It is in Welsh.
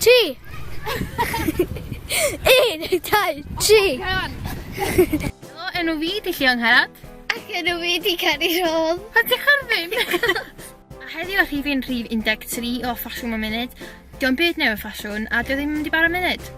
3. 1, 2, 3. Helo, enw fi di Llio Angharad. Ac enw fi di Cari Rôl. A diolch arfyn. A heddiw a chi fi'n rhif 13 o Ffasiwn Mewn Munud. Diolch byd newydd ffasiwn, a dwi ddim yn mynd i bara munud.